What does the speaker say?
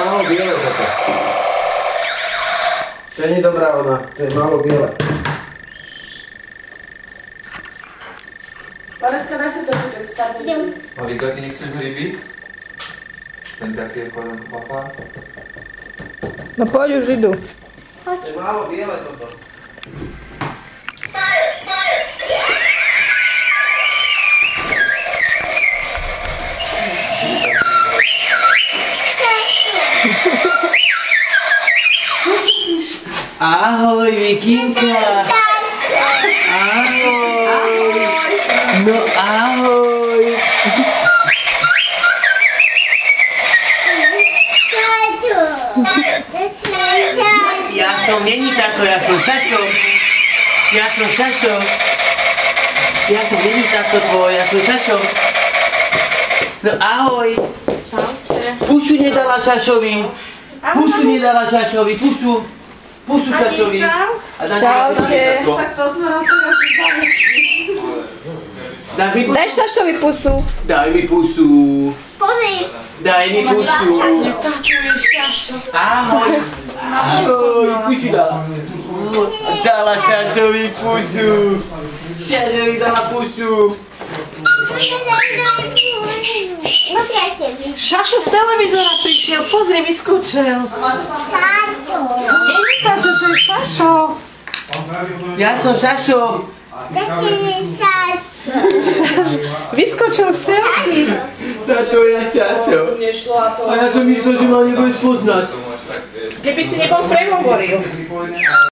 málo biele toto. To nie dobrá ona, to je málo biele. Vaneska, daj si to keď spadne. A Vika, ty nechceš hryby? Ten taký ako papa? No poď, už idú. To je málo biele toto. Ahoj, Vikinka! Ahoj! No ahoj! Ja som není tako, ja som Šašo. Ja som Šašo. Ja som není tako tvoj, ja som Šašo. No ahoj! Pusu nedala Šašovi. Pusu nedala Šašovi, pusu. Pusu Šašovi. Čaute. Daj Šašovi pusu. Daj mi pusu. Daj mi pusu. Ahoj. Ahoj, pusu dala. Dala Šašovi pusu. Šašovi dala pusu. Šašo z televízora prišiel, pozri, vyskúčil. Nie, táto, to je Šašo. Ja som Šašo. Vyskočil z telky. Táto je Šašo. A ja som myslel, že ma nebudeš poznať. Keby si nebol prehovoril.